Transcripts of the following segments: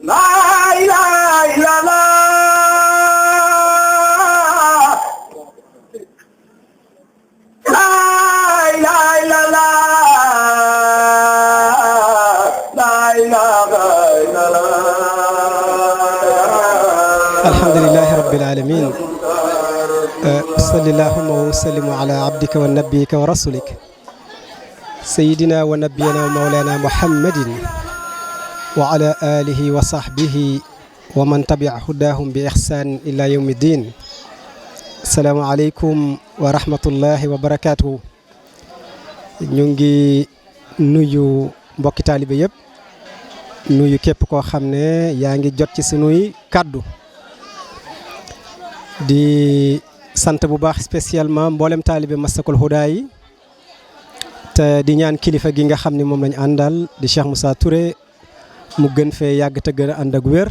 La ilaha illallah. La ilaha illallah. La ilaha illallah. Alhamdulillahi rabbil alamin. Sallallahu wa sallim ala abdika wa nabiyyika wa rasulik. Sayyidina wa nabiyyina wa mawlana Muhammadin wa ala alihi wa sahbihi wa man tabi'a hudahum bi ihsan ila yawmi din. Assalamu alaikum wa rahmatullahi wa barakatuh. Ñu ngi nuyu mbokki taalibe yëpp, nuyu képp koo xam ne yaa ngi jot ci sunuy kàddu. Di sant bu baax spécialement mboolem taalibe Massakoul Houda yi te di ñaan kilifa gi nga xam ne moom lañu àndal di Cheikh Moussa Touré mu gën fee yàgg te gën a ànd ak wér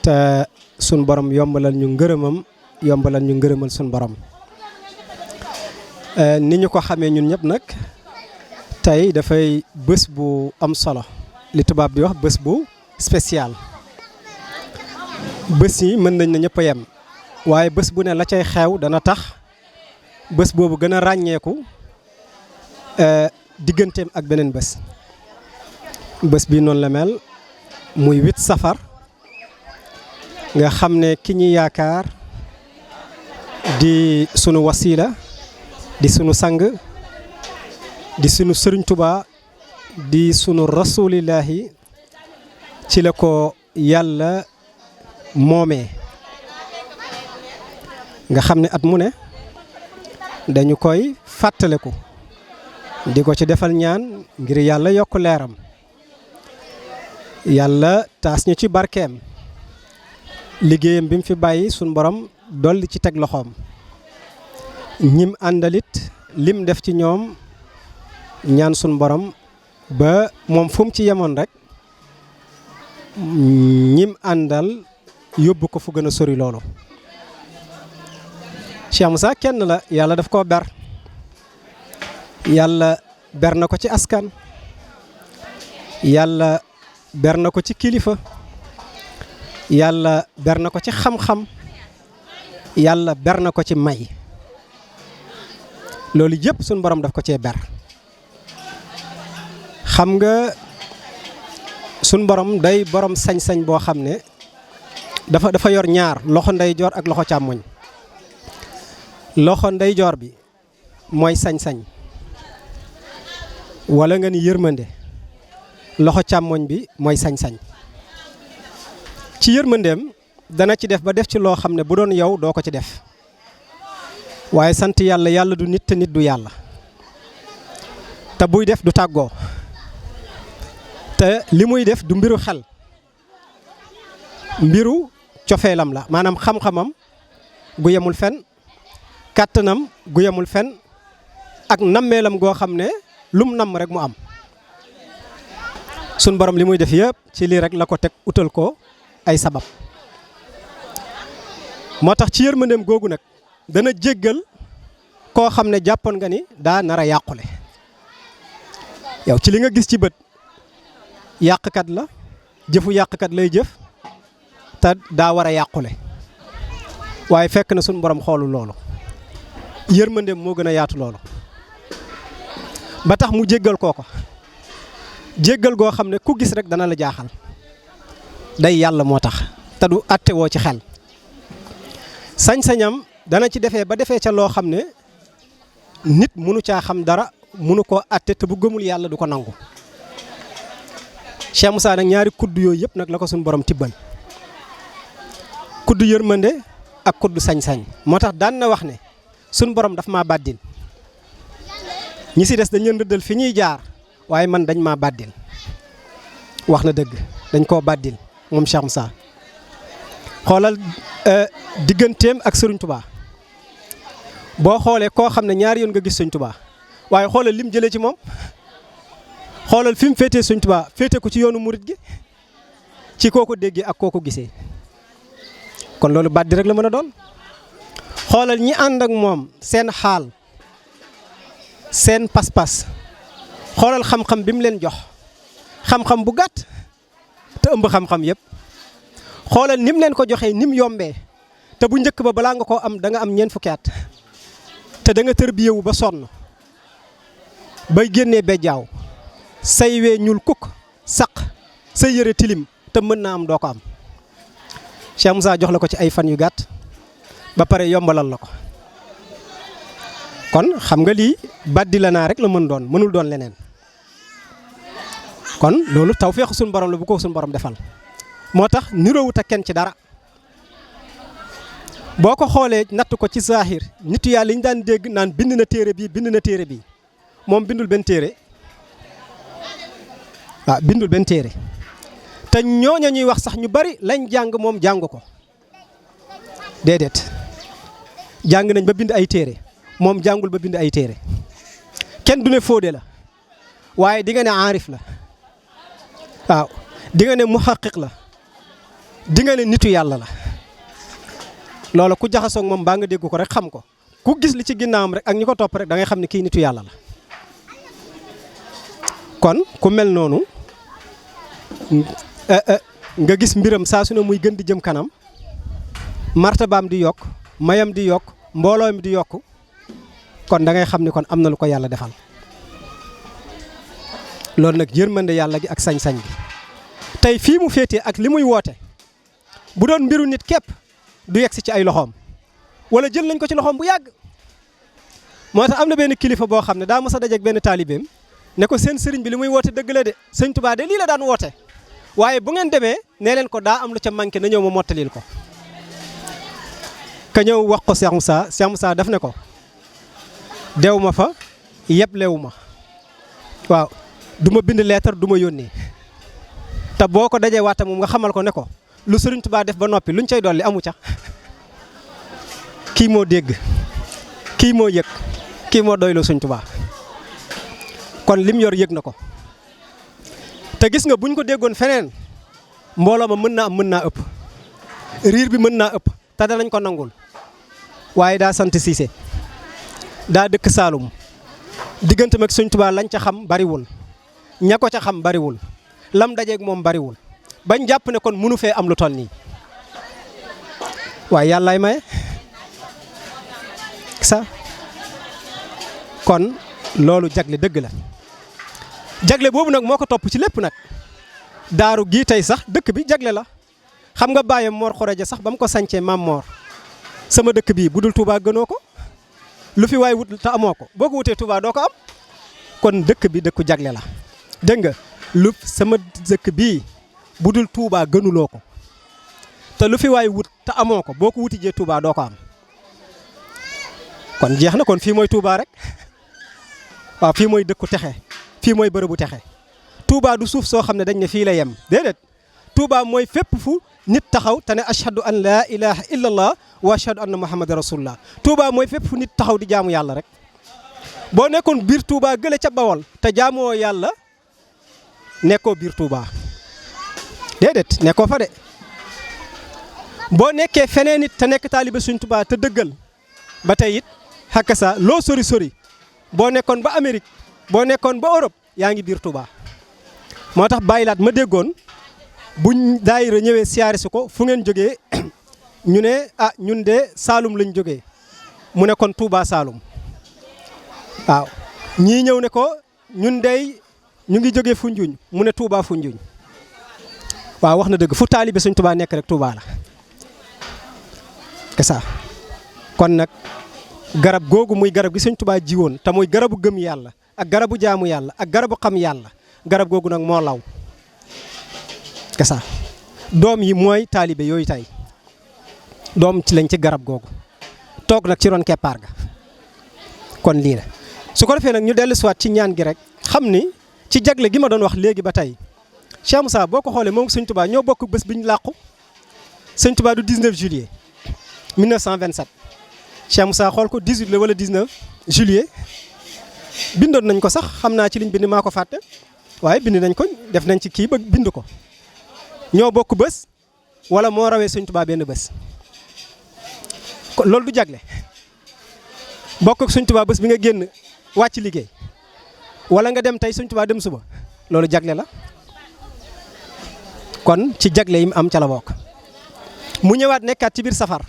te sun borom yombalal ñu ngërëmal sun borom. Ni ñu ko xamee ñun ñëpp nag tey dafay bés bu am solo li tubaab di wax bés bu spécial. Bés yi mën nañ na ñëpp a yem waaye bés bu ne la cay xew dana tax bés boobu gën a ràññeeku digganteem ak beneen bés. Bés bi noonu la mel muy 8 safar nga xam ne ki ñuy yaakaar di sunu wasila di sunu sang di sunu Sëriñ Tuubaa di sunu rasulillahi ci la ko yàlla moomee nga xam ne at mu ne dañu koy fàttaliku di ko ci defal ñaan ngir yàlla yokk leeram yàlla taas ñu ci barkeem liggéeyam bi mu fi bàyyi suñ borom dolli ci teg loxoom ñim àndalit lim def ci ñoom ñaan suñ borom ba moom fu mu ci yemoon rek ñim àndal yóbbu ko fu gën a sori loolu. Cheikh Moussa kenn la yàlla daf koo ber yàlla ber na ko ci askan yàlla ber na ko ci kilifa yàlla ber na ko ci xam-xam yàlla ber na ko ci may loolu yëpp suñu borom daf ko cee ber. xam nga suñu borom day borom sañ-sañ boo xam ne dafa yor ñaar loxo ndeyjoor ak loxo càmmoñ. loxo ndeyjoor bi mooy sañ-sañ wala nga ni yërmande loxo càmmoñ bi mooy sañ-sañ. ci yërmandeem dana ci def ba def ci loo xam ne bu doon yow doo ko ci def waaye sant yàlla yàlla du nit te nit du yàlla te buy def du tàggoo te li muy def du mbiru xel mbiru cofeelam la maanaam xam-xamam gu yemul fen kàttanam gu yemul fen ak nammeelam goo xam ne lum namm rek mu am sun borom li muy def yëpp ci lii rek la ko teg utal ko ay sabab moo tax ci yërmandeem googu nag dana jéggal koo xam ne jàppoon nga ni daa nar a yàqule yow ci li nga gis ci bët yàqkat la jëfu yàqkat lay jëf te daa war a yàqule waaye fekk na sun borom xoolu loolu yërmandeem moo gën a yaatu loolu ba tax mu jéggal kooko jéggal goo xam ne ku gis rek dana la jaaxal day yàlla moo tax te du àtte woo ci xel sañ-sañam dana ci defee ba defee ca loo xam ne nit mënu caa xam dara mënu koo àtte te bu gëmul yàlla du ko nangu. Cheikh Moussa nag ñaari kudd yooyu yëpp nag la ko suñu borom tibbal kudd yërmande ak kudd sañ-sañ moo tax daan na wax ne suñu borom daf maa bàddil ñi si des dañ leen rëddal fi ñuy jaar waaye man dañ maa bàddil wax na dëgg dañ koo bàddil moom Cheikh Moussa xoolal digganteem ak Serigne Touba boo xoolee koo xam ne ñaari yoon nga gis Serigne Touba waaye xoolal lim jëlee ci moom xoolal fi mu féetee Serigne Touba féete ko ci yoonu murit gi ci koo ko déggee ak koo ko gisee kon loolu bàddi rek la mën a doon xoolal ñi ànd ak moom seen xaal seen pas-pas xoolal xam-xam bi mu leen jox xam-xam bu gàtt te ëmb xam-xam yëpp xoolal nim leen ko joxee nim yombee te bu njëkk ba balaa nga koo am da nga am ñeent fukki at te da nga tërbiyewu ba sonn bay génnee bejjaaw say wee ñuul kukk saq say yëre tilim te mën naa am doo ko am Cheikh Moussa jox la ko ci ay fan yu gàtt ba pare yombalal la ko kon xam nga lii baddi la naa rek la mën doon mënul doon leneen kon loolu tawfeexu suñu borom la bu ko suñu borom defal moo tax niroowut ak kenn ci dara boo ko xoolee natt ko ci zahir nitu yàlla yi ñu daan dégg naan bind na téere bii bind na téere bii moom bindul benn téere waaw bindul benn téere te ñooña ñuy wax sax ñu bari lañ jàng moom jàng ko déedéet jàng nañ ba bind ay téere moom jàngul ba bind ay téere kenn du ne fóode la waaye di nga ne aarif la waaw di nga ne muhaqiq la di nga ne nitu yàlla la loolu ku jaxasoog moom baa nga dégg ko rek xam ko ku gis li ci ginnaawam rek ak ñi ko topp rek da ngay xam ne kii nitu yàlla la kon ku mel noonu nga gis mbiram saa su ne muy gën di jëm kanam martabaam di yokk mayam di yokk mbooloom di yokk kon da ngay xam ni kon am na lu ko yàlla defal loolu nag yërmande yàlla gi ak sañ-sañ gi tey fii mu féetee ak li muy woote bu doon mbiru nit képp du yegsi ci ay loxoom wala jël nañ ko ci loxoom bu yàgg moo tax am na benn kilifa boo xam ne daa mës a dajeeg benn taalibeem ne ko seen sëriñ bi li muy woote dëgg la de sëñ Tuubaa de lii la daan woote waaye bu ngeen demee nee leen ko daa am lu ca manqué na ñëw ma mottalil ko ka ñëw wax ko Cheikh Moussa daf ne ko dew ma fa yeblewu ma waaw du ma bind lettre du ma yónnee te boo ko dajee waata moom nga xamal ko ne ko lu sëriñ Tuubaa def ba noppi luñ cay dolli amu ca kii moo dégg kii moo yëg kii moo doyloo sëriñ Tuubaa kon lim yor yëg na ko te gis nga buñ ko déggoon feneen mbooloo ma mën naa am mën naa ëpp riir bi mën naa ëpp te danañ ko nangul waaye daa sant Siise daa dëkk Saalum digganteem ak sëriñ Tuubaa lañ ca xam bariwul ña ko ca xam bariwul lam dajeeg moom bariwul bañ jàpp ne kon mënu fee am lu toll nii waaye yàllaay maye sa kon loolu jagle dëgg la jagle boobu nag moo ko topp ci lépp nag daaru gii tey sax dëkk bi jagle la xam nga bàyyam Mor Xoreja sax ba mu ko sancee maam Mor sama dëkk bii bu dul Touba gënoo ko lu fi waay wut te amoo ko boo ko wutee Touba doo ko am kon dëkk bi dëkku jagle la dégg nga lu sama dëkk bii bu dul Touba gënuloo ko te lu fi waay wut te amoo ko boo ko wuti jee Touba doo ko am kon jeex na kon fii mooy Touba rek waaw fii mooy dëkku texe fii mooy bërëbu texe Touba du suuf soo xam ne dañ ne fii la yem déedéet Touba mooy fépp fu nit taxaw te ne ashhadu an laa ilaha illallah wa ashhadu anna muhammad rasulullah Touba mooy fépp fu nit taxaw di jaamu yàlla rek boo nekkoon biir Touba gële ca Bawol te jaamoo yàlla nekkoo biir Touba déedéet nekkoo fa de boo nekkee feneen it te nekk taalibe Sëriñ Touba te dëggal ba tey it xakka sa loo sori sori boo nekkoon ba Amérique boo nekkoon ba Europe yaa ngi biir Touba moo tax bàyyi laat ma déggoon buñ daayira ñëwee siyaare si ko fu ngeen jógee ñu ne ah ñun de Saalum lañ jógee mu ne kon Touba Saalum waaw ñii ñëw ne ko ñun dey ñu ngi jógee Foundiougne mu ne Touba Foundiougne waaw wax na dëgg fu taalibe Sëriñ Touba nekk rek Touba la c'est ça kon nag garab googu muy garab gi Sëriñ Touba jiwoon te muy garabu gëm yàlla ak garabu jaamu yàlla ak garabu xam yàlla garab googu nag moo law c'est ça doom yi mooy taalibe yooyu tey doom ci lañ ci garab googu toog nag ci ron keppaar ga kon lii la su ko defee nag ñu dellu siwaat ci ñaan gi rek xam ni ci jagle gi ma doon wax léegi ba tey Cheikh Moussa boo ko xoolee moom Sëriñ Touba ñoo bokk bés bi ñu làqu Sëriñ Touba du 19 juillet 1927 Cheikh Moussa xool ko 18 la wala 19 juillet bindoon nañ ko sax xam naa ci liñ bind maa ko fàtte waaye bind nañ ko def nañ ci kii ba bind ko ñoo bokk bés wala moo rawee Sëriñ Touba benn bés loolu du jagle bokk ak Sëriñ Touba bés bi nga génn wàcc liggéey wala nga dem tey Sëriñ Touba dem suba loolu jagle la kon ci jagle yi mu am ca la bokk. mu ñëwaat nekkaat ci biir safar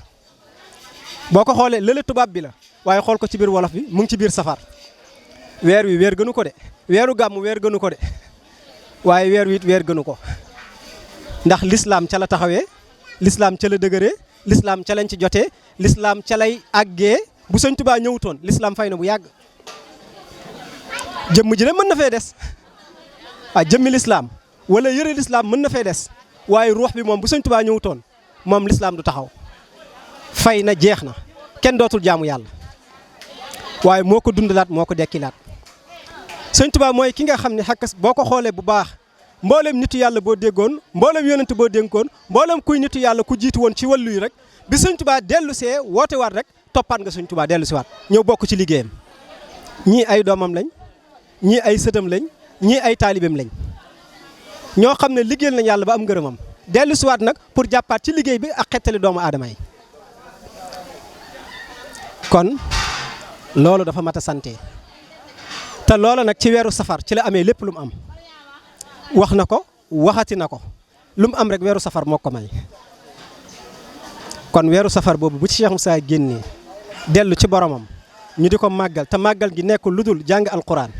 boo ko xoolee lële tubaab bi la waaye xool ko ci biir wolof bi mu ngi ci biir safar weer wi weer gënu ko de weeru gàmmu weer gënu ko de waaye weer wi it weer gënu ko ndax lislaam ca la taxawee lislaam ca la dëgëree lislaam ca lañ ci jotee lislaam ca lay àggee bu sëñ Tuubaa ñëwutoon lislaam fay na bu yàgg jëmm ji de mën na fee des waaw jëmmi lislaam wala yëre lislaam mën na fee des waaye ruux bi moom bu sëñ Tuubaa ñëwutoon moom lislaam du taxaw fay na jeex na kenn dootul jaamu yàlla waaye moo ko dundalaat moo ko dekkilaat sëñ Tuubaa mooy ki nga xam ne xakkas boo ko xoolee bu baax mboolem nitu yàlla boo déggoon mboolem yonent boo dénkoon mboolem kuy nitu yàlla ku jiitu woon ci wàllu yi rek bi sëñ Tuubaa dellu see woote waat rek toppaat nga sëñ Tuubaa dellu si waat ñëw bokk ci liggéeyam ñii ay doomam lañ ñii ay sëtam lañ ñii ay taalibeem lañ ñoo xam ne liggéeyal nañ yàlla ba am ngërëmam dellu si waat nag pour jàppaat ci liggéey bi ak xettali doomu aadama yi kon loolu dafa mat a sante te loola nag ci weeru safar ci la amee lépp lu mu am wax na ko waxati na ko lu mu am rek weeru safar moo ko may kon weeru safar boobu bu ci Cheikh Moussa génnee dellu ci boromam ñu di ko màggal te màggal gi nekkul lu dul jàng alquran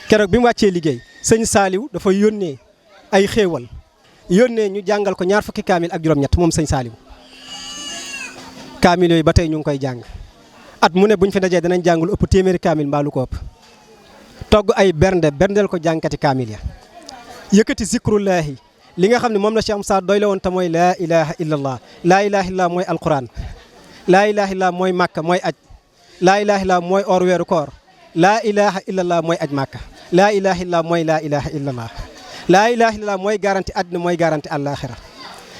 keroog bi mu wàccee liggéey sëñ Saaliw dafa yónnee ay xéewal yónnee ñu jàngal ko 20 fukki kaamil ak juróom-ñett moom sëñ Saaliw kaamil yooyu ba tey ñu ngi koy jàng at mu ne buñ fi dajee danañ jàng lu ëpp téeméeri kaamil mbaa lu ko ëpp togg ay berndeel ko jàngkati kaamil ya yëkkati zikrullahi li nga xam ne moom la Cheikh Moussa doy la woon te mooy laa ilaha illallah laa ilaha illallah mooy alquran laa ilaha illallah mooy màkka mooy aj laa ilaha illallah mooy or weeru koor laa ilaha illallah mooy aj màkka laa ilaha illallah mooy laa ilaha illallah laa ilaha illallah mooy garanti àddina mooy garanti àllaaxira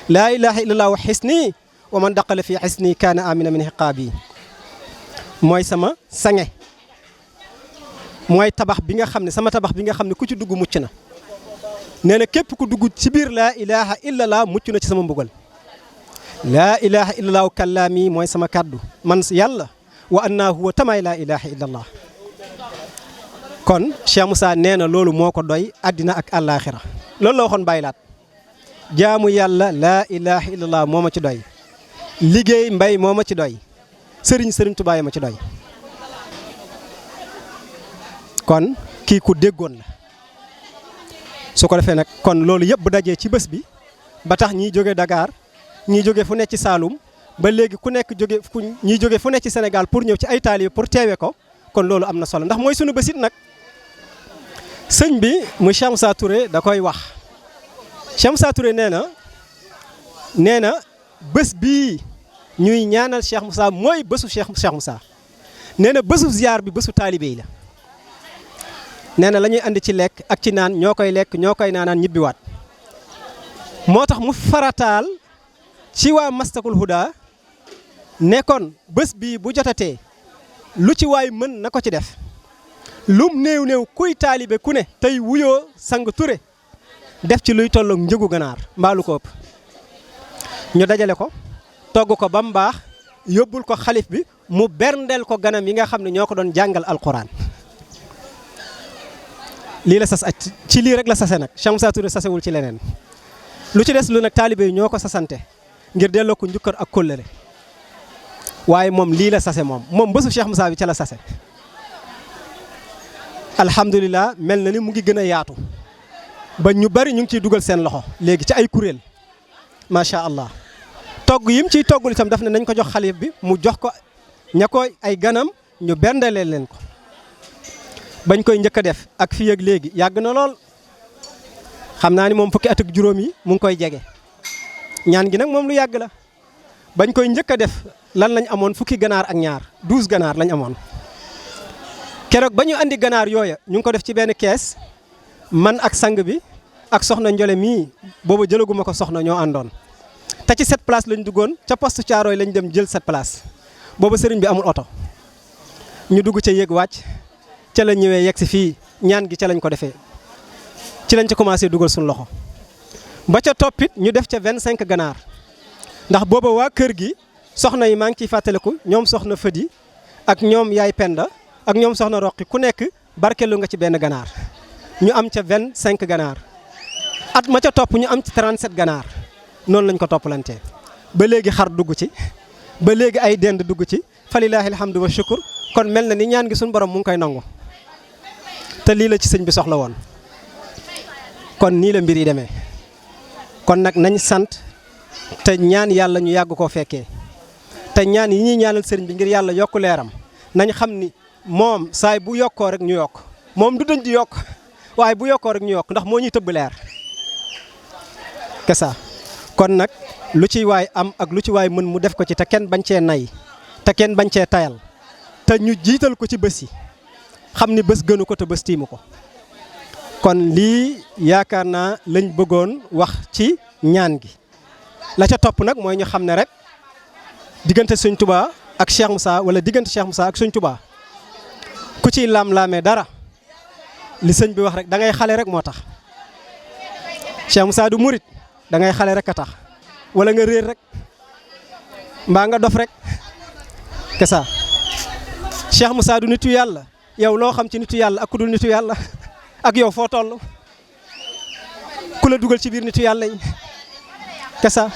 laa ilaha illallah wa xisni wa man daqala fi xisni kaana amina min xiqaabi mooy sama sange mooy tabax bi nga xam ne sama tabax bi nga xam ne ku ci dugg mucc na nee na képp ku dugg ci biir laa ilaha illallah mucc na ci sama mbugal laa ilaha illallah kallaami mooy sama kàddu man yàlla wa anna huwa tamaay laa ilaha illallah kon Cheikh Moussa nee na loolu moo ko doy àddina ak àllaaxira loolu la waxoon bàyyi laat jaamu yàlla laa ilaha illallah moo ma ci doy liggéey mbay moo ma ci doy sëriñ Tuubaa ma ci doy kon kii ku déggoon la su ko defee nag kon loolu yëpp bu dajee ci bés bi ba tax ñiy jóge Dakar ñiy jóge fu nekk ci Saalum ba léegi ku nekk jóge ñiy jóge fu nekk ci Sénégal pour ñëw ci ay taalibe pour teewe ko kon loolu am na solo ndax mooy sunu bésit nag sëñ bi muy Cheikh Moussa Touré da koy wax Cheikh Moussa Touré nee na bés bii ñuy ñaanal Cheikh Moussa mooy bésu Cheikh Moussa nee na bésu ziar bi bésu taalibe yi la nee na la ñuy andi ci lekk ak ci naan ñoo koy lekk ñoo koy naanaan ñibbiwaat moo tax mu farataal ci waa Mastakul Huda nekkoon bés bii bu jotatee lu ci waay mën na ko ci def lum néew kuy taalibe ku ne tey wuyoo sang Touré def ci luy tolloog njëgu ganaar mbaalu ko ëpp ñu dajale ko togg ko ba mu baax yóbbul ko xalif bi mu berndeel ko ganam yi nga xam ne ñoo ko doon jàngal alquran lii la sas ak ci lii rek la sase nag Cheikh Moussa Touré sasewul ci leneen lu ci des lu nag taalibe yi ñoo ko sasante ngir delloo ko njukkar ak kóllëre waaye moom lii la sase moom bésu Cheikh Moussa bi ca la sase alhamdulilah mel na ni mu ngi gën a yaatu ba ñu bari ñu ngi ciy dugal seen loxo léegi ci ay kuréel macha allah togg yim ciy toggul itam daf ne nañ ko jox xalif bi mu jox ko ña ko ay ganam ñu berndelee leen ko bañ koy njëkk a def ak fii ak léegi yàgg na lool xam naa ni moom fukki at ak juróom yi mu ngi koy jege ñaan gi nag moom lu yàgg la bañ koy njëkk a def lan lañ amoon fukki ganaar ak ñaar 12 ganaar lañ amoon keroog ba ñu andi ganaar yooya ñu ngi ko def ci benn kees man ak sang bi ak soxna Njole mii boobu jëlaguma ko soxna ñoo àndoon te ci 7 place lañ duggoon ca poste Thiaroye lañ dem jël 7 place boobu sëriñ bi amul oto ñu dugg ca yéeg wàcc ca la ñëwee yegg si fii ñaan gi ca lañ ko defee ci lañ ca commencé dugal suñu loxo ba ca toppit ñu def ca 25 ganaar ndax booba waa kër gi soxna yi maa ngi ciy fàttaliku ñoom soxna Fëdi ak ñoom yaay Penda ak ñoom soxna Roqi ku nekk barkelu nga ci benn ganaar ñu am ca 25 ganaar at ma ca topp ñu am ci 37 ganaar noonu lañ ko toppalantee ba léegi xar dugg ci ba léegi ay dend dugg ci falilaahi alhamdu wa shukur kon mel na ni ñaan gi suñu borom mu ngi koy nangu te lii la ci sëñ bi soxla woon kon nii la mbir yi demee kon nag nañ sant te ñaan yàlla ñu yàgg koo fekkee te ñaan yi ñuy ñaanal sëriñ bi ngir yàlla yokk leeram nañ xam ni moom saay bu yokkoo rek ñu yokk moom du dañ di yokk waaye bu yokkoo rek ñu yokk ndax moo ñuy tëbb leer kesa kon nag lu ci waay am ak lu ci waay mën mu def ko ci te kenn bañ cee nay te kenn bañ cee tayal te ñu jiital ko ci bés yi xam ni bés gënu ko te bés tiimu ko kon lii yaakaar naa lañ bëggoon wax ci ñaan gi la ca topp nag mooy ñu xam ne rek diggante Sëñ Tuubaa ak Cheikh Moussa wala diggante Cheikh Moussa ak Sëñ Tuubaa ku ciy laam-laamee dara li sëñ bi wax rek da ngay xale rek moo tax Cheikh Moussa du murit da ngay xale rek a tax wala nga réer rek mbaa nga dof rek que ça Cheikh Moussa du nitu yàlla yow loo xam ci nitu yàlla ak ku dul nitu yàlla ak yow foo toll ku la dugal ci biir nitu yàlla yi que ça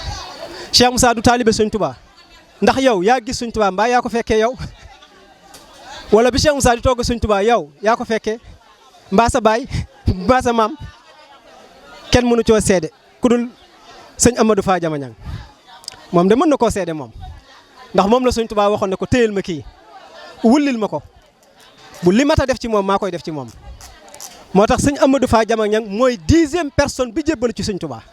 Cheikh Moussa du taalibe Sëñ Tuubaa ndax yow yaa gis Sëñ Tuubaa mbaa yaa ko fekkee yow wala bi Cheikh Moussa di togg Sëñ Tuubaa yow yaa ko fekkee mbaa sa baay mbaa sa maam kenn mënu coo seede ku dul sëñ Amadou Fa Jamañang moom de mën na koo seede moom ndax moom la Sëñ Tuubaa waxoon ne ko téyel ma kii wullil ma ko bu li mat a def ci moom maa koy def ci moom moo tax sëñ Amadou Fa Jamañang mooy 10e personne bi jébbalu ci Sëñ Tuubaa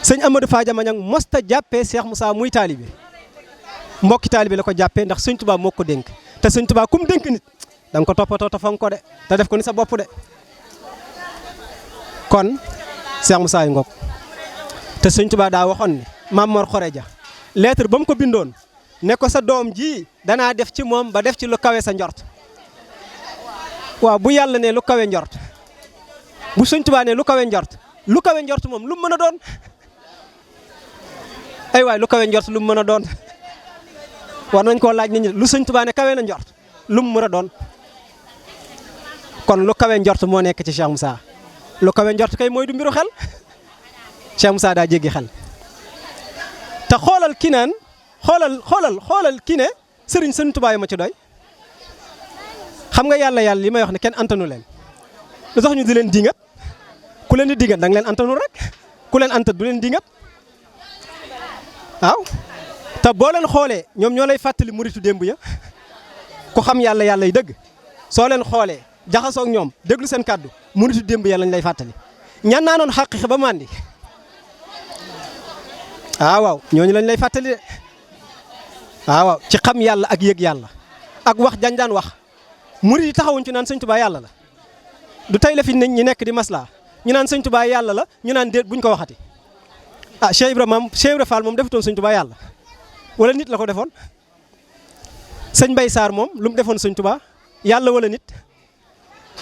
sëñ Amadou Fa Jamañang mosta jàppee Cheikh Moussa muy taalibe mbokki taalibe la ko jàppee ndax Sëñ Tuubaa moo ko dénk te Sëñ Tuubaa kum dénk nit da nga ko toppatoo te fonk ko de te def ko ni sa bopp de kon Cheikh Moussa yi ngoog te Sëñ Tuubaa daa waxoon ne Maam Mor Xoreja lettre ba mu ko bindoon ne ko sa doom ji danaa def ci moom ba def ci lu kawe sa njort waaw bu yàlla ne lu kawe njort bu Sëñ Tuubaa ne lu kawe njort moom lu mu mën a doon ay waay lu kawe njort lu mu mën a doon war nañ koo laaj nit ñi lu Sëñ Tuubaa ne kawe na njort lu mu mën a doon kon lu kawe njort moo nekk ci Cheikh Moussa lu kawe njort kay mooy du mbiru xel Cheikh Moussa daa jéggi xel te xoolal ki naan xoolal ki ne sëriñ Sëñ Tuubaa yi ma ci doy xam nga yàlla li may wax ne kenn antanu leen lu tax ñu di leen dingat ku leen di dingat da nga leen antanu rek ku leen antat du leen dingat waaw te boo leen xoolee ñoom ñoo lay fàttali muritu démb ya ku xam yàlla yi dëgg soo leen xoolee jaxasoo ak ñoom déglu seen kàddu muritu démb ya lañ lay fàttali ñan naa noon xaqiiqa ba mandi waaw ñooñu lañ lay fàttali de waaw ci xam yàlla ak yëg yàlla ak wax jañ daan wax murit yi taxawuñ ci naan Sëñ Tuubaa yàlla la du tey la fi nit ñi nekk di maslaa ñu naan Sëñ Tuubaa yàlla la ñu naan déet buñ ko waxati Cheikh Ibra Fall moom defutoon Sëñ Tuubaa yàlla wala nit la ko defoon sëñ Mbay Saar moom lu mu defoon Sëñ Tuubaa yàlla wala nit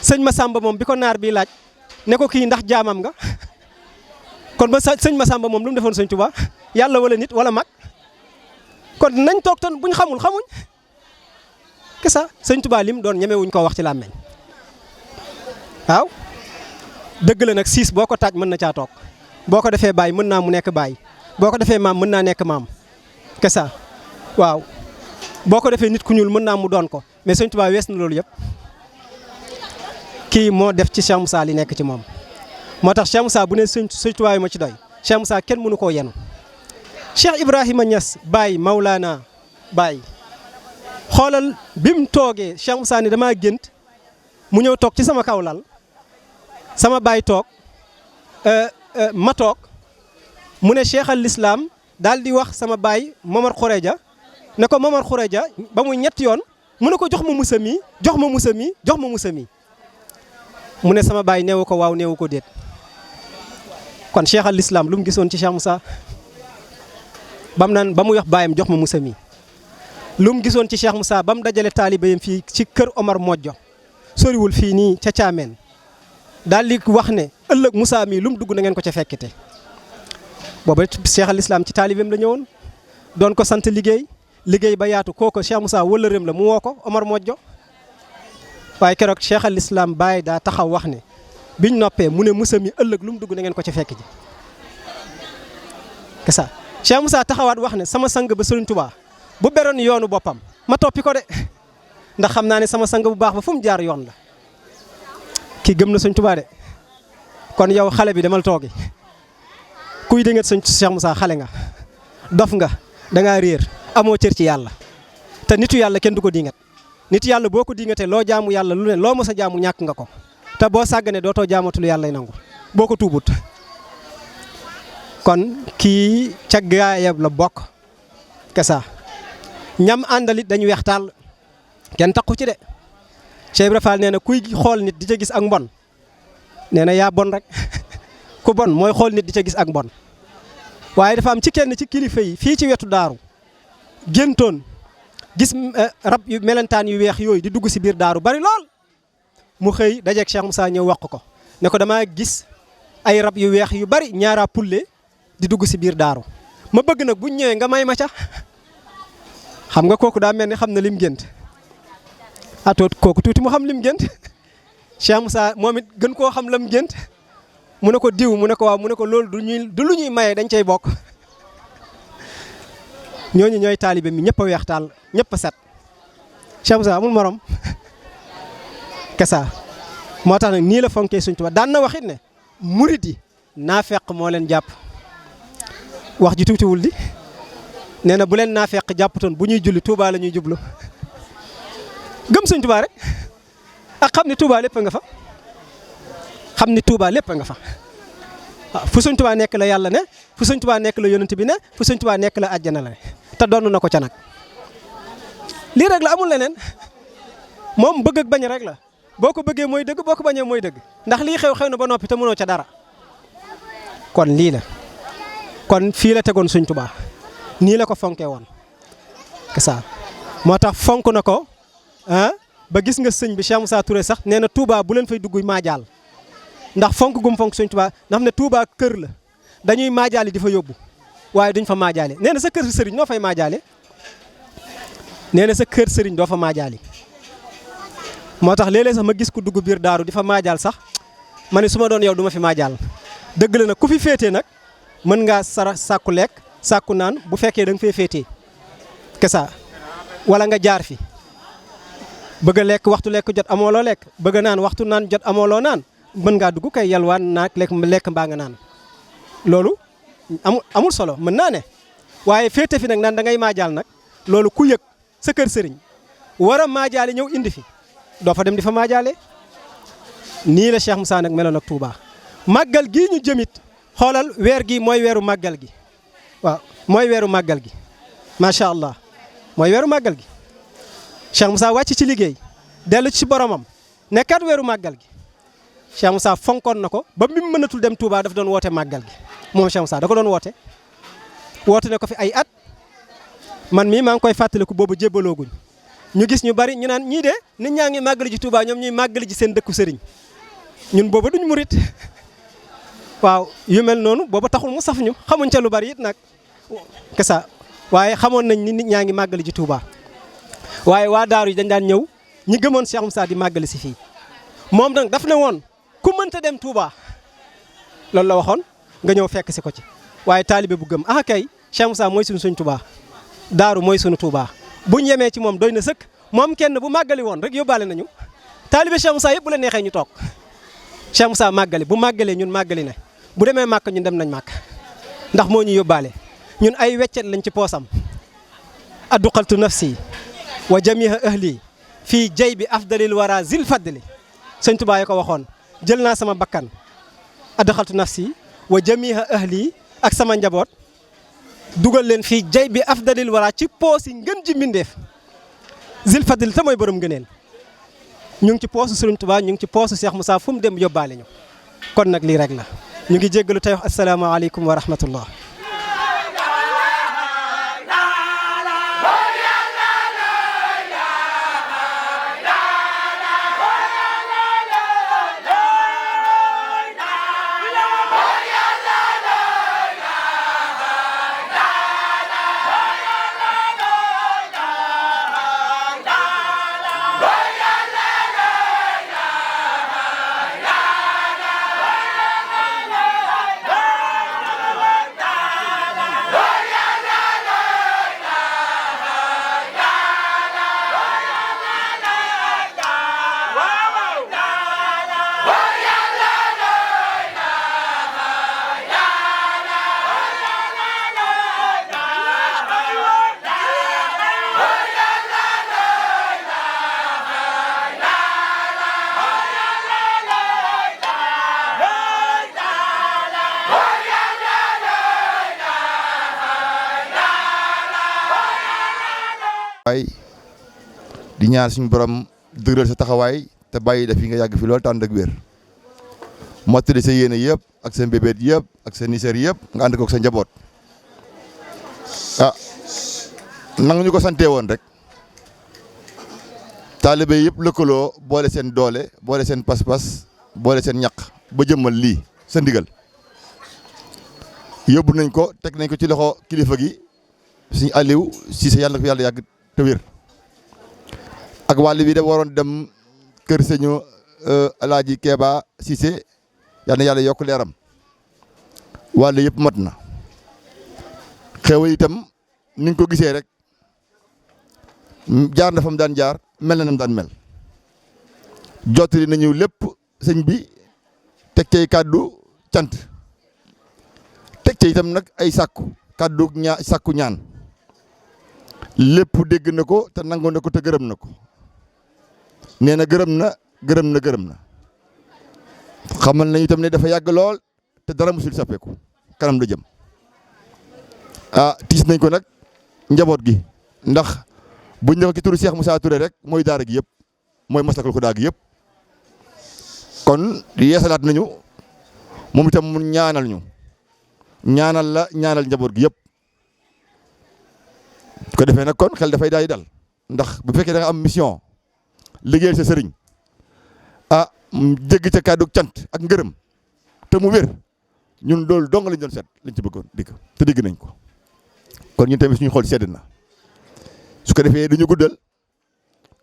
sëñ Masamba moom bi ko naar bi laaj ne ko kii ndax jaamam nga kon ba sëñ Masamba moom lu mu defoon Sëñ Tuubaa yàlla wala nit wala mag kon nañ toog ton buñ xamul xamuñ kesa Sëñ Tuubaa lim doon ñemewuñ koo wax ci làmmeñ waaw dëgg la nag siis boo ko taaj mën na caa toog boo ko defee baay mën naa mu nekk baay boo ko defee maam mën naa nekk maam kesa waaw boo ko defee nit ku ñuul mën naa mu doon ko mais Sëñ Tuubaa wees na loolu yëpp kii moo def ci Cheikh Moussa li nekk ci moom moo tax Cheikh Moussa bu ne Sëñ Tuubaa yi ma ci doy Cheikh Moussa kenn mënu koo yenu Cheikh Ibrahima Niass Baye Maulana Baye xoolal bi mu toogee Cheikh Moussa ni damaa gént mu ñëw toog ci sama kaw lal sama baay toog ma toog mu ne Cheikh al Islam daal di wax sama baay Momar Khoreja ne ko Momar Khoreja ba muy ñetti yoon mu ne ko jox ma musa mi jox ma musa mi jox ma musa mi mu ne sama baay neewu ko waaw neewu ko déet kon Cheikh al Islam lu mu gisoon ci Cheikh Moussa bam naan ba mu wax baayam jox ma musa mi lu mu gisoon ci Cheikh Moussa ba mu dajale taalibeem fii ci kër Omar Modjo soriwul fii nii ca Caameen daal di wax ne ëllëg Moussa mii lu mu dugg na ngeen ko ca fekkite booba Cheikh al Islam ci taalibeem la ñëwoon doon ko sant liggéey ba yaatu kooku Cheikh Moussa wëllëreem la mu woo ko Omar Modjo waaye keroog Cheikh al Islam Baye daa taxaw wax ne biñ noppee mu ne Moussa mi ëllëg lu mu dugg na ngeen ko ci fekk ji que ça Cheikh Moussa taxawaat wax ne sama sang ba Sëriñ Tuubaa bu beroon yoonu boppam ma toppi ko de ndax xam naa ne sama sang bu baax ba fu mu jaar yoon la kii gëm na Sëriñ Tuubaa de kon yow xale bi demal toogi kuy dingat sëñ Cheikh Moussa xale nga dof nga dangaa réer amoo cër ci yàlla te nitu yàlla kenn du ko dingat nitu yàlla boo ko dingatee loo jaamu yàlla lu ne loo mës a jaamu ñàkk nga ko te boo sàgganee dootoo jaamatul yàlla lay nangu boo ko tuubut kon kii ca gaayab la bokk kesa ñam àndalit dañu weex taal kenn takku ci de Cheikh Ibra Fall nee na kuy xool nit di ca gis ak mbon nee na yaa bon rek ku bon mooy xool nit di ca gis ak mbon waaye dafa am ci kenn ci kilifa yi fii ci wetu daaru géntoon gis rab yu melentaan yu weex yooyu di dugg si biir daaru bari lool mu xëy dajeeg Cheikh Moussa ñëw wax ko ne ko damaa gis ay rab yu weex yu bari ñaaraa pulle di dugg si biir daaru ma bëgg nag buñ ñëwee nga may ma ca xam nga kooku daa mel ni xam na lim gént atoot kooku tuuti mu xam lim gént Cheikh Moussa moom it gën koo xam lam gént mu ne ko diw mu ne ko waaw mu ne ko loolu du lu ñuy maye dañ cay bokk ñooñu ñooy taalibe mi ñëpp a weex taal ñëpp a set Cheikh Moussa amul morom kesa moo tax nag nii la fonkee Sëñ Tuubaa daan na waxit ne murid yi naafeq moo leen jàpp wax ji tuutiwul di nee na bu leen naafeq jàpputoon bu ñuy julli Touba la ñuy jublu gëm Sëñ Tuubaa rek ak xam ni Touba lépp nga fa xam ni Touba lépp nga fa waaw fu Sëñ Tuubaa nekk la yàlla ne fu Sëñ Tuubaa nekk la yonent bi ne fu Sëñ Tuubaa nekk la àjjana la ne te doon na ko ca nag lii rek la amul leneen moom bëgg ak bañ rek la boo ko bëggee mooy dëgg boo ko bañee mooy dëgg ndax lii xew na ba noppi te mënoo ca dara kon lii la kon fii la tegoon Sëñ Tuubaa nii la ko fonkee woon que ça moo tax fonk na ko ba gis nga sëñ bi Cheikh Moussa Touré sax nee na Touba bu leen fay dugg maajaal ndax fonk gum fonk Sëñ Tuubaa ndax ne Touba kër la dañuy maajaale di fa yóbbu waaye duñ fa maajaale nee na sa kër sëriñ noo fay maajaale nee na sa kër sëriñ doo fa maajaale moo tax léeg-léeg sax ma gis ku dugg biir daaru di fa maajaal sax ma ne su ma doon yow du ma fi maajaal dëgg la nag ku fi féetee nag mën ngaa sàkku lekk sàkku naan bu fekkee da nga fee féetee kesa wala nga jaar fi bëgg a lekk waxtu lekk jot amoo loo lekk bëgg a naan waxtu naan jot amoo loo naan mën ngaa dugg kay yalwaan naag lekk mbaa nga naan loolu amul solo mën naa ne waaye féete fi nag naan da ngay maajaal nag loolu ku yëg sa kër sëriñ war a maajaale ñëw indi fi doo fa dem di fa maajaale nii la Cheikh Moussa nag meloon ak Touba màggal gii ñu jëmit xoolal weer gi mooy weeru màggal gi waaw mooy weeru màggal gi macha allah mooy weeru màggal gi Cheikh Moussa wàcc ci liggéey dellu ci boromam nekkaat weeru màggal gi Cheikh Moussa fonkoon na ko ba mi mënatul dem Touba daf doon woote màggal gi moom Cheikh Moussa da ko doon woote ne ko fi ay at man mii maa ngi koy fàttaliku boobu jébbalooguñ ñu gis ñu bari ñu naan ñii de nit ñaa ngi màggali ji Touba ñoom ñuy màggali ji seen dëkku sëriñ ñun booba duñ murit waaw yu mel noonu booba taxul mu saf ñu xamuñ ca lu bari it nag kesa waaye xamoon nañ ni nit ñaa ngi màggali ji Touba waaye waa daaru yi dañ daan ñëw ñi gëmoon Cheikh Moussa di màggali si fii moom nag daf ne woon ku mënta dem Touba loolu la waxoon nga ñëw fekk si ko ci waaye taalibe bu gëm kay Cheikh Moussa mooy suñ Touba daaru mooy sunu Touba buñ yemee ci moom doy na sëkk moom kenn bu màggali woon rek yóbbaale nañu taalibe Cheikh Moussa yëpp bu la neexee ñu toog Cheikh Moussa màggali bu màggalee ñun màggali ne bu demee màkk ñun dem nañ màkk ndax moo ñu yóbbaale ñun ay weccet lañ ci poosam adduqaltu nafsi wa jamiha ahli fii jay bi afdalil wara zil fadli Sëñ Tuubaa ko waxoon jël naa sama bakkan adduqaltu nafsi wa jamiha ahli ak sama njaboot dugal leen fii jay bi afdalil wara ci poos yi ngën ji mbindeef zil fadli te mooy borom ngëneel ñu ngi ci poosu Sëriñ Tuubaa ñu ngi ci poosu Cheikh Moussa fu mu dem yóbbaale ñu kon nag lii rek la ñu ngi jéggalu tey wax asalaamaaleykum wa rahmatullah ay di ñaan suñu borom dëgëral sa taxawaay te bàyyi def yi nga yàgg fi loolu tànn ak wér mottali sa yéene yëpp ak sa mbébét yëpp ak sa niseer yëpp nga ànd kook sa njaboot nangu ñu ko sante woon rek taalibe yëpp lëkkaloo boole seen doole boole seen pas-pas boole seen ñaq ba jëmmal lii sa ndigal yóbbu nañ ko teg nañ ko ci loxo kilifa gi suñu Aliou Cissé yàlla na ko yàlla yàgg te wér ak wàll bi da waroon dem kër sëñu Alaaji Keeba Cissé yàlla na yàlla yokk leeram wàll yëpp mat na xewal itam ni nga ko gisee rek jaar na fa mu daan jaar mel na nam daan mel jottali nañu lépp sëñ bi teg cay kàddu cant teg cay itam nag ay sàkku kàddu sàkku ñaan lépp dégg na ko te nangu na ko te gërëm na ko nee na gërëm na xamal nañu itam ne dafa yàgg lool te dara musul soppeeku kanam la jëm tiis nañ ko nag njaboot gi ndax buñ ne ko ci turu Cheikh Moussa Touré rek mooy daara gi yëpp mooy Maslakul Huda gi yëpp kon yeesalaat nañu moom itam mu ñaanal ñu ñaanal njaboot gi yëpp ko defee nag kon xel dafay daay dal ndax bu fekkee da nga am mission liggéeyal sa sëriñ jéggi ca kàddu cant ak ngërëm te mu wér ñun loolu dong lañ doon seet lañ ci bëggoon digg te digg nañ ko kon ñun tamit suñu xool sedd na su ko defee duñu guddal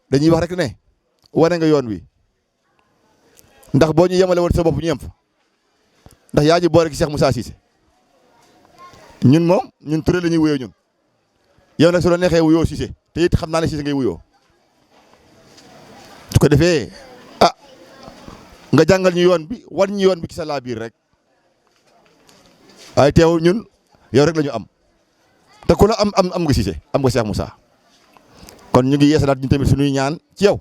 dañuy wax rek ne wane nga yoon wi ndax boo ñu yemale woon sa bopp ñu yem fa ndax yaa ñu boole ci Cheikh Moussa Cissé ñun Touré la ñuy wuyoo ñun yow nag su la neexee wuyoo Cissé te it xam naa ne Cissé ngay wuyoo su ko defee nga jàngal ñu yoon bi wan ñu yoon bi ci sa laa biir rek waaye teewul ñun yow rek la ñu am te ku la am nga Cissé am nga Cheikh Moussa kon ñu ngi yeesalaat ñu tamit suñuy ñaan ci yow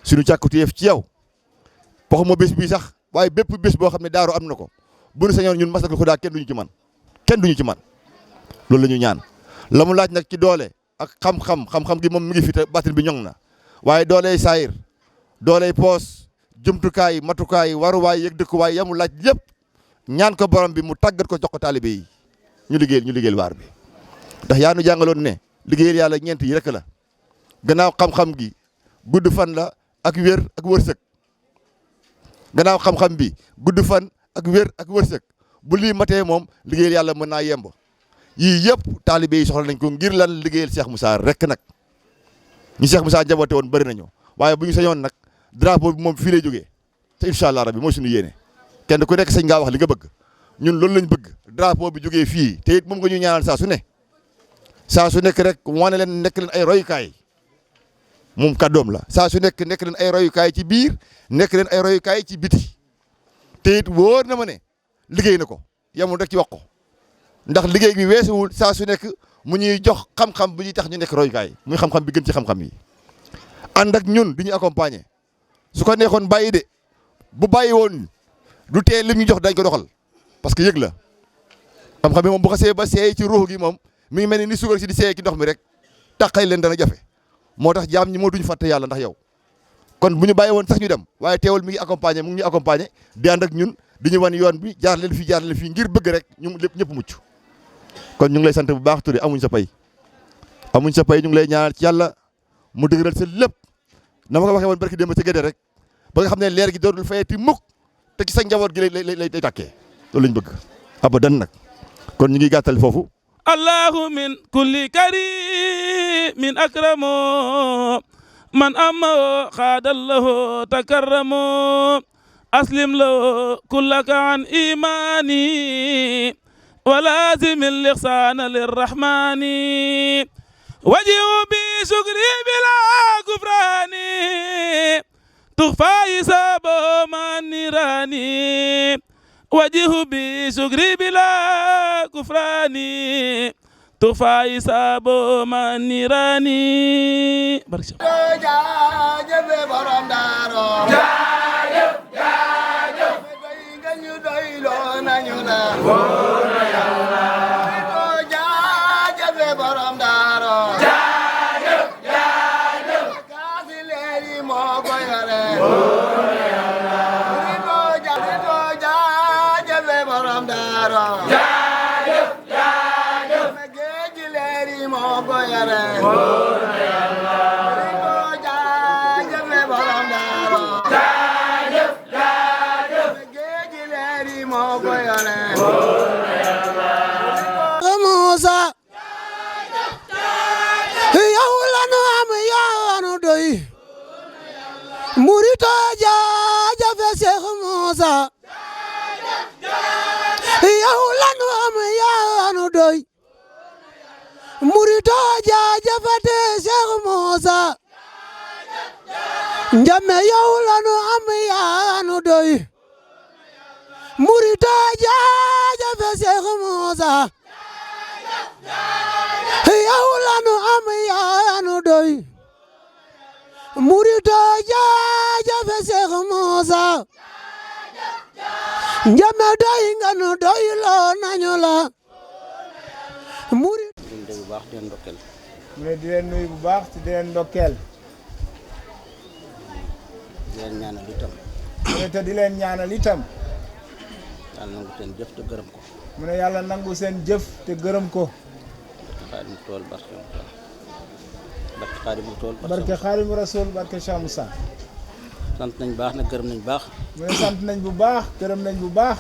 suñu càkkutéef ci yow waxuma bés bii sax waaye bépp bés boo xam ne daaru am na ko bu nu sañoon ñun Maslakul Huda kenn duñu ci man loolu la ñu ñaan la mu laaj nag ci doole ak xam-xam gi moom mi ngi fi te baatin bi ñoŋ na waaye dooley saayir dooley poos jumtukaay matukaay waruwaay yëg dëkkuwaay yamu laaj yëpp ñaan ko borom bi mu tàggat ko jox ko taalibe yi ñu liggéeyal waar bi ndax yaa nu jàngaloon ne liggéeyal yàlla ñeent yi rek la gannaaw xam-xam gi gudd fan la ak wér ak wërsëg gannaaw xam-xam bi gudd fan ak wér ak wërsëg bu lii matee moom liggéeyal yàlla mën naa yemb yii yëpp taalibe yi soxla nañ ko ngir lan liggéeyal Cheikh Moussa rek nag ñi Cheikh Moussa njaboote woon bëri nañu waaye bu ñu sañoon nag drapeau bi moom fii lay jógee te incha allah rabbi mooy suñu yéene kenn ku nekk sañ ngaa wax li nga bëgg ñun loolu lañ bëgg drapeau bi jógee fii te it moom nga ñu ñaanal saa su nekk rek wane leen nekk leen ay royukaay moom kàddoom la saa su nekk leen ay royukaay ci biir nekk leen ay royukaay ci biti te it wóor na ma ne liggéey na ko yamul rek ci wax ko ndax liggéey bi weesuwul saa su nekk mu ñuy jox xam-xam bu ñuy tax ñu nekk royukaay muy xam-xam bi gën ci xam-xam yi ànd ak ñun di ñu accompagner su ko neexoon bàyyi de bu bàyyi woon du tee lim ñu jox dañ ko doxal parce que yëg la xam-xam bi moom bu xasee ba seey ci ruux gi moom mi ngi mel ni sugar si di seey ci ndox mi rek taqay leen dana jafe moo tax jaam ñi moo duñ fàtte yàlla ndax yow kon bu ñu bàyyi woon sax ñu dem waaye teewul mi ngi accompagner mu ngi ñu accompagner di ànd ak ñun di ñu wan yoon bi jaar leen fii ngir bëgg rek ñu lépp ñëpp mucc kon ñu ngi lay sant bu baax Touré amuñ sa pay ñu ngi lay ñaanal ci yàlla mu dëgëral sa lépp na ma ko waxee woon barki démb sa gédé rek ba nga xam ne leer gi dootul fayati mukk te ci sa njaboot gi lay tàkkee loolu lañ bëgg abadan nag kon ñu ngi gàttal foofu allahu min kulli karimin akramo man amma xaadallahu takarramo aslim lahu kullaka an imani wa lazim al-ihsana lirrahmani wajihu bi shukri bila kufrani tukhfa hisabu man nirani wajihu bi shukri bila kufrani tukhfa hisabu man nirani jaajëf borom daaro jaajëf ñu doyloo nañu la wóor na Yàlla jaajëf borom daaro jaajëf daaro jaajëf jaajëf me géeji leeri moo ko yore wóor na Yàlla ko jaajëf me borom daaro jaajëf jaajëf me géeji leeri moo ko yore wóor na Yàlla Muusa yow la nu am yaa nu doy murito jaajëf Seex Muusa yow la nu am yaa nu doy murito jaajëf Seex Muusa njame yow la nu am yaa nu doy murito jaajëf Seex Muusa yow la nu am yaa nu doy murito jaajëf Seex Muusa njame doy nga nu doy loo nañu la murit bu baax di leen ndokkeel mu ne di leen nuyu bu baax te di leen ndokkeel di leen ñaanal itam mu ne te di leen ñaanal itam yàlla nangu seen jëf te gërëm ko mu ne yàlla nangu seen jëf te gërëm ko Xaadimu Tool barke Xaadimu Tool barke Xaadimu Rasuul barke Cheikh Moussa sant nañ baax na gërëm nañ baax mu ne sant nañ bu baax gërëm nañ bu baax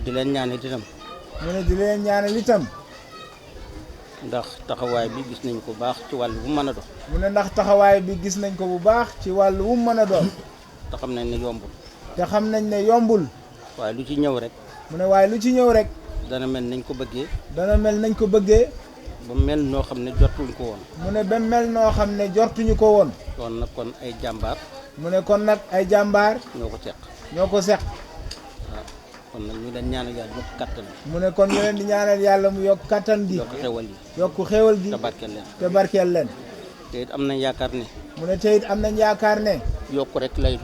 di leen ñaanal itam mu ne di leen ñaanal itam ndax taxawaay bi gis nañ ko baax ci wàll bu mën a dox mu ne ndax taxawaay bi gis nañ ko bu baax ci wàllu wu mën a doon te xam nañ ne yombul te xam nañ ne yombul waaye lu ci ñëw rek mu ne waaye lu ci ñëw rek dana mel nañ ko bëggee dana mel nañ ko bëggee ba mel noo xam ne jotuñ ko woon mu ne ba mel noo xam ne jortuñu ko woon kon nag kon ay jàmbaar mu ne kon nag ay jàmbaar ñoo ko seq ñoo ko seq waaw kon nag ñu leen ñaanal yàlla yokk kattan mu ne kon ñu leen di ñaanal yàlla mu yokk kattan gi yokk xewal yi yokk xéewal gi te barkeel leen te barkeel leen te it am nañ yaakaar ne mu ne tey it am nañ yaakaar ne yokk rek lay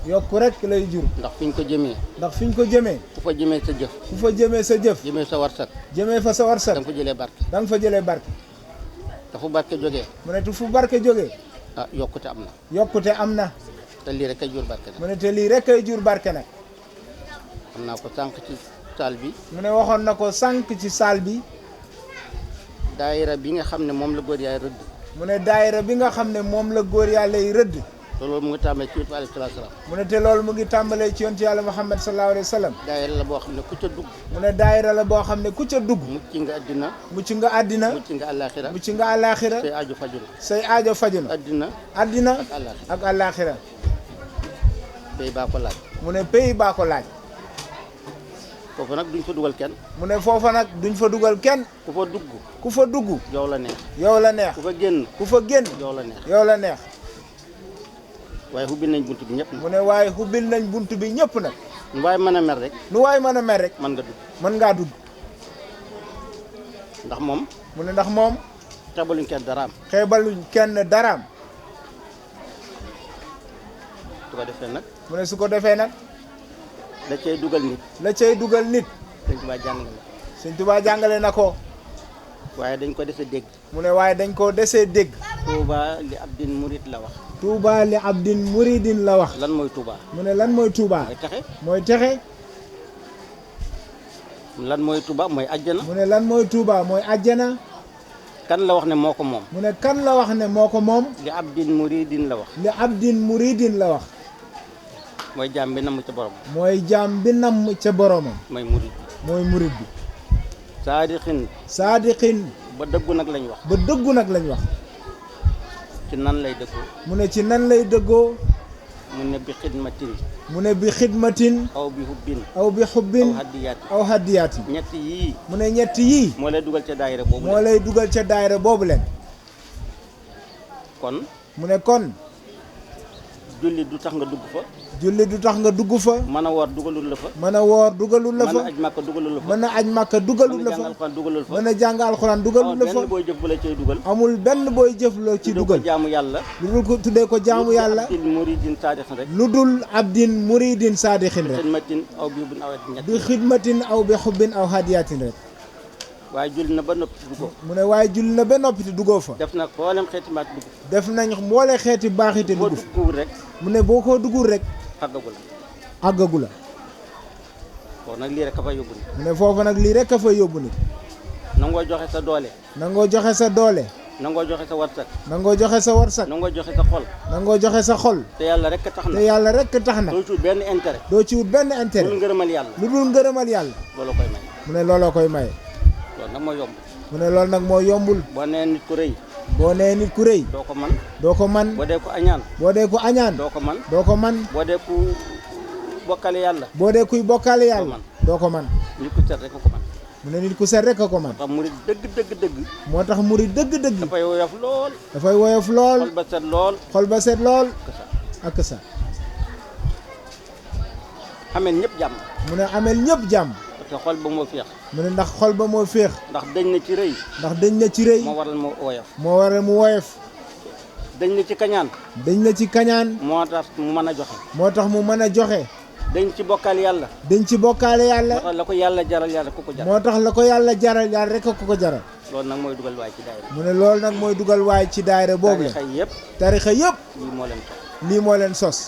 yokk rek lay jur ndax fi ñu ko jëmee ndax fi ñu ko jëmee ku fa jëmee sa jëf ku fa jëmee sa jëf jëmee sa warsak jëmee fa sa warsak da nga fa jëlee barke da nga fa jëlee barke te fu barke jógee mu ne tu fu barke jógee yokkute am na yokkute am na te lii rek ay jur barke nag mu ne te lii rek ay jur barke nag xam naa ko sànq ci saal bi mu ne waxoon na ko sànq ci saal bi daayira bi nga xam ne moom la góor yaay rëdd mu ne daayira bi nga xam ne moom la góor yàlla yi rëdd te loolu mu ngi tàmbalee ci yonent bi alayhi salaatu salaam mu ne te loolu mu ngi tàmbalee ci yonent yàlla Muhammad sallallahu alayhi wa sallam daayira la boo xam ne ku ca dugg mu ne daayira la boo xam ne ku ca dugg mucc nga addina mucc nga àddina mucc nga àllaaxira mucc nga àllaaxira say aju fajul say aajo faju na addina àddina ak àllaaxira ak àllaaxira tey baa ko laaj mu ne pays baa ko laaj foofu nag duñ fa dugal kenn mu ne foofa nag duñ fa dugal kenn ku fa dugg ku fa dugg yow la neex yow la neex ku fa génn ku fa génn yow la neex yow la neex waaye ubbil nañ bunt bi ñëpp mu ne waaye xubbil nañ bunt bi ñëpp nag nu waaye mën a mer rek nu waay mën a mer rek mën nga dugg mën ngaa dugg ndax moom mu ne ndax moom xeebaluñ kenn daraam xeebaluñ kenn daraam su ko defee nag mu ne su ko defee nag da cay dugal nit la cay dugal nit dañ ko waa jàngale la Sëñ Tuubaa jàngale na ko waaye dañ ko dese dégg mu ne waaye dañ koo desee dégg Touba li abdin murid la wax Touba li abdin muridin la wax lan mooy Touba mu ne lan mooy Touba mooy texe mooy texe lan mooy Touba mooy ajjana mu ne lan mooy Touba mooy ajjana kan la wax ne moo ko moom mu ne kan la wax ne moo ko moom li abdin muridin la wax li abdin muridin la wax mooy jaam bi namm ca borom mooy jaam bi namm ca boromam mooy murid bi mooy murid bi saadixin saadiqin ba dëggu nag lañ wax ba dëggu nag lañ wax ci nan lay dëggu mu ne ci nan lay dëggoo mu ne bi xidmatin mu ne bi xidmatin aw bi hubbin aw bi xubbin aw haddiyaati aw haddiyaati ñett yii mu ne ñett yii moo lay dugal ca daayira boobu moo lay dugal ca daayira boobu leen kon mu ne kon julli du tax nga dugg fa julli du tax nga dugg fa mën a woor dugalul la fa mën a woor dugalul la mën fa a aj màkka dugalul la fa mën a aj màkka dugalul la mën a fa jàng alxuraan dugalul fa mën a jàng alxuraan dugalul la fa benn booy jëf bu la cay dugal amul benn booy jëf la ci dugal dugal jaamu yàlla lu dul ko tuddee ko jaamu yàlla abdin muridin saadixin rek lu dul abdin muridin saadixin rek xidmatin aw bi hubbin aw ñett bi xidmatin aw bi xubbin aw hadiyatin rek waaye julli na ba noppi dugg ko mu ne waaye julli na ba noppi te duggoo fa def na mboolem xeeti maat dugg def nañ mboole xeeti baaxi te boo dugg fa duggul rek mu ne boo ko duggul rek xàggagu la àggagu la kon nag lii rek a fa yóbbu nit. mu ne foofu nag lii rek a fa yóbbu nit. nangoo joxe sa doole. nangoo joxe sa doole. nangoo joxe sa warsak. nangoo joxe sa warsak. nangoo joxe sa xol. nangoo joxe sa xol. te yàlla rek tax na. te yàlla rek tax na. doo ci wut benn intérêt. doo ci wut benn intérêt. lu dul ngërëmal yàlla. lu dul ngërëmal yàlla. loolu koy may. mu ne looloo koy maye. loolu nag moo yomb. mu ne loolu nag moo yombul. boo nee nit ku rëy. boo nee nit ku rëy. doo ko man. doo ko man. boo dee ko añaan. boo dee ku añaan. doo ko man. doo ko man. boo dee ku bokkale yàlla. boo dee kuy bokkaale yàlla. doo ko man. nit ku set rek ko man. mu ne nit ku set rek a ko man. tax murid dëgg. moo tax murid dëgg. dafay woyof lool. dafay woyof lool. xol ba set lool. xol ba set lool. ak sa. amel ñëpp jàmm. mu ne amel ñëpp jàmm. parce que xol ba moo féex. mu ne ndax xol ba moo féex. ndax dañ na ci rëy. ndax dañ na ci rëy. moo waral moo woyof. moo waral mu woyof. dañ na ci kañaan. dañ na ci kañaan. moo tax mu mën a joxe. moo tax mu mën a joxe. dañ ci bokkaale yàlla. dañ ci bokkaale yàlla. moo tax la ko yàlla jaral yàlla ku ko jaral. moo tax la ko yàlla jaral yàlla rek ku ko jaral. loolu nag mooy dugal waay ci daayira. mu ne loolu nag mooy dugal waay ci daayira boobu la. tarixa yëpp. tarixa yëpp. lii moo leen sos. lii moo leen sos.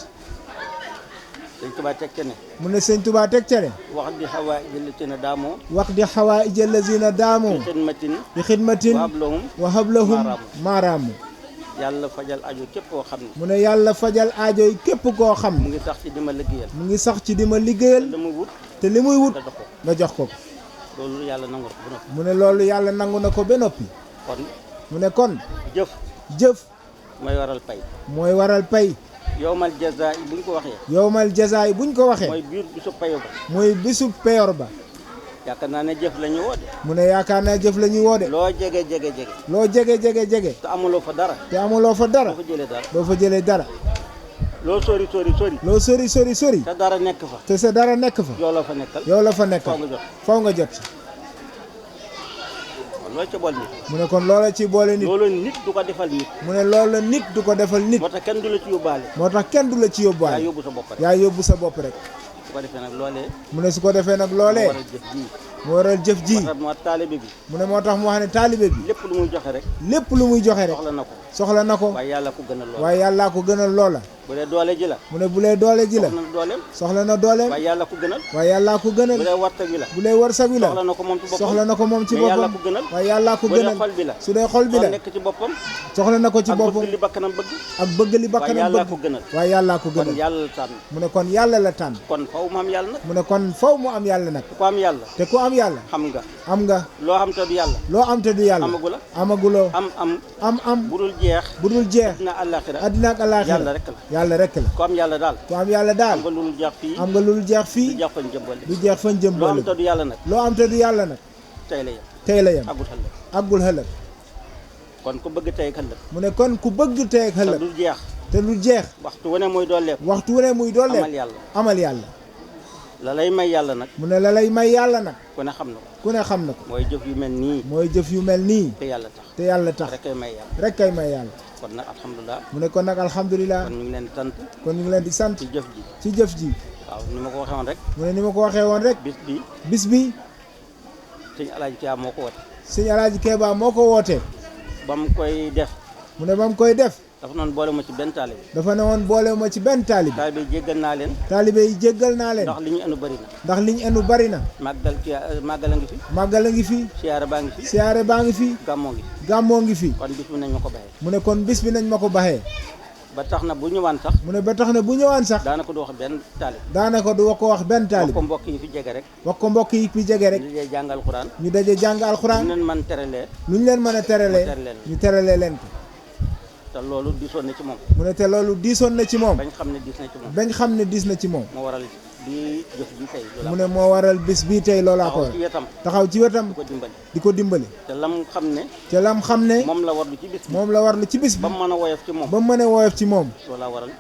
Sëñ Tuubaa teg ca ne. mu ne sëñ Tuubaa teg ca ne. wax di xawaa jëllatina daamoo. wax di xawaa ijallazina daamu. bi xidmatin. bi xidmatin. wa hablahum maaraamu. yàlla fajal aajo képp koo xam ne. mu ne yàlla fajal aajo yi képp koo xam mu ne. ngi sax ci di ma liggéeyal. mu ngi sax ci di ma liggéeyal. la mu wut. te li muy wut nga jox ko. nga jox ko. loolu yàlla nangu ko ba noppi. mu ne loolu yàlla nangu na ko ba noppi. kon mu ne kon. jëf. jëf. mooy waral pay. mooy waral pay. yowmal jazaa yi buñ ko waxee. yowmal jazaay buñ ko waxee. mooy biir bisu payo ba. mooy bisu peyor ba. yaakaar naa ne jëf la ñu woo de. mu ne yaakaar naa jëf la ñuy woo de. loo jege. loo jege. te amuloo fa dara. te amuloo fa dara. doo fa jëlee dara. doo fa jëlee dara. loo sori. loo sori. te dara nekk fa. te sa dara nekk fa. yow la fa nekkal. yow la fa nekkal. faw nga jot. faw nga jot ci. loolu ca bool nit. mu ne kon loola ci boole nit. loolu nit du ko defal nit. mu ne loolu nit du ko defal nit. moo tax kenn du la ci yóbbaale. moo tax kenn du la ci yaa yóbbuwaale. yóbbu sa bopp rek. yaa yóbbu sa bopp rek. su ko defee nag loolee. mu ne su ko defee nag loolee. waral jëf ji. mu waral jëf ji. moo tax moo taalibe bi. mu ne moo tax mu wax ne taalibe bi. lépp lu muy joxe rek. lépp lu muy joxe rek. soxla na ko. soxla na ko. waaye yàlla ko gënal lool. waaye yàllaa ko gënal loola. bu dee doole ji la. mu ne bu lee doole ji la. soxla na dooleem. soxla na dooleem. waaye yàlla ko gënal. waaye yàllaa ko bu gënal. dee wartag bi la. bu dee wërsëg wi la. soxla na ko moom ci boppam. soxla na ko moom ci mais yàlla boppam. ko gënal. waaye yàllaa ko bu dee gënal. xol bi la. su dee xol bi la. nekk ci boppam. soxla na ko ci ak boppam. bëgg li bakkanam bëgg. ak bëgg li bakkanam yàllaa bëgg. ko gënal. waaye yàllaa ko kon gënal. yàlla la tànn. mu ne kon yàlla la tànn. kon faw mu am yàlla nag. mu ne kon faw mu am yàlla nag. ku am yàlla. te ku am yàlla. xam nga. am nga. loo xam te du yàlla. loo am te du yàlla. amagula. amaguloo. am. bu budul jeex. dul jeex. dina àllaaxira. addina ak alaaxira. yàlla rek la. yàlla rek la. ku am yàlla daal. ku am yàlla daal. am nga lu dul jeex fii. am nga lu dul jeex du fii. jeex fañ jëmbale. du jeex fañ jëm loo am boole. te du yàlla nag. loo am te du yàlla nag. tey la yem. tey la yem. agul xel aggul xëlëg. kon ku bëgg tey ëllëg. mu ne kon ku bëgg tey ak te xëlëg. du jeex. te du jeex. waxtu wane mooy dooleeku. waxtu wu ne muy doole. amal yàlla. amal yàlla. la lay may yàlla nag. mu ne la lay may yàlla nag. ku ne xam na ko. ku ne xam na ko. mooy jëf yu mel nii. mooy jëf yu mel nii. te yàlla tax. te yàlla tax. rek kay may yàlla. rek kay may yàlla. kon nag alhamdulilah. mu ne kon nag alhamdulilah. kon ñu ngi leen di sant. kon ñu ngi leen di sant. ci jëf ji. ci jëf ji. waaw ni ma ko waxee woon rek. mu ne ni ma ko waxee woon rek. bis bi. sëñ Alaaji Keba moo ko woote. sëñ Alaaji Keba moo ko wootee. ba mu koy def. mu ne ba mu koy def. dafa noonu boole ma ci benn taalibe. dafa ne woon boole ma ci benn taalibe. taalibe yi jéggal naa leen. taalibe yi jéggal naa leen. ndax li ñu enu bëri na. ndax li ñu enu bari na. màggal a ngi fi. màggal a ngi fi. siyaare baa ngi fi. siyaare baa ngi fi. gàmmoo ngi fi. gàmmoo ngi fi. kon bis bi nañ ma ko baxee. mu ne kon bis bi nañ ma ko baxee. ba tax na bu ñëwaan sax. mu ne ba tax na bu ñëwaan sax. daanaka du wax benn taalibe. daanaka du ko wax benn taalibe. wax ko mbokk yi fi jege rek. wax ko mbokk yi fi jege rek. ñu dee jàng alxuraan. ñu daje jàng alxuraan. lu leen mën terelee. lu ñu leen mën a terelee. ñu terelee leen ko. te loolu diisoon na ci moom. mu ne te loolu diisoon na ci moom. bañ xam ne diis na ci moom. bañ xam ne diis na ci moom. moo waral di jëf ji tey. mu ne moo waral bis bii tey loolaa ko taxaw ci wetam. taxaw ci wetam. di ko dimbali. di ko dimbali. te lam xam ne. te lam xam ne. moom la warlu ci bis bi. moom la warlu ci bis bi. ba mu mën a woyof ci moom. ba mu mën a woyof ci moom. loolaa waral.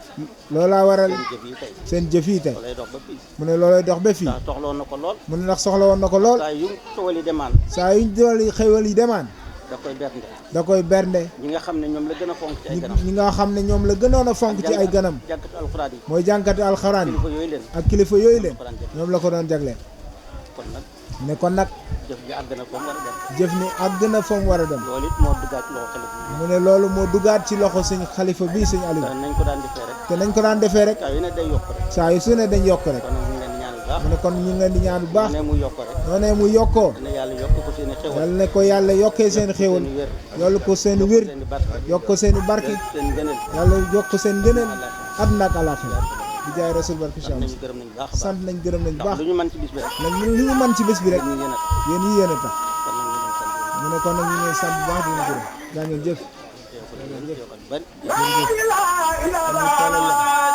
loolaa waral seen jëf yi tey. seen jëf yi tey. loolay dox ba fii. mu ne loolay dox ba fii. ndax soxla woon na ko lool. mu ne ndax soxla woon na ko lool. saa yu xewal yi demaan. saa yuñ dooli xewal yi demaan. da koy bernde. da koy bernde. ñi nga xam ne ñoom la gën a fonk ci ay ganam. ñi nga xam ne ñoom la gënoon a fonk ci ay ganam. jànkatu alxuraan yi. mooy jànkati alxuraan yi. kilifa yooyu leen. ak kilifa yooyu leen. ñoom la ko doon jagleel. kon nag. ne kon nag. jëf ji àgg na fa mu war a dem. jëf ni àgg na fa mu war a dem. loolu it moo duggaat ci loxo xalifa bi. mu ne loolu moo duggaat ci loxo sëñ xalifa bii sëñ Aliou. te nañ ko daan defee rek. te nañ ko daan defee rek. saa yu ne day yokk rek. saa yu su ne dañ yokk rek. kon nag ñu ngi leen di ñaanal mu ne kon ñu ngi leen di ñaan bu baax ne mu yokk rek noonee mu yokkoo ne yàlla yokk ko seen i xewal yal ne ko yàlla yokkee seen xéewal yokk ko seen wér yokk ko seen barke seen gënal yàlla yokk ko seen gëneel àdduna ak àllaaxira di jaay rasul barke Cheikh nañu Moussa gërëm nañu baax sant nañ gërëm nañ baax lu ñu mën ci bis bi rek nag lu ñu mën ci bés bi rek ñu yéen a yéen yi yéen a tax kon nag ñu leen sant mu ne kon nag ñu ngi sant bu baax di leen gërëm jaa ngeen jëf bari jërëjëf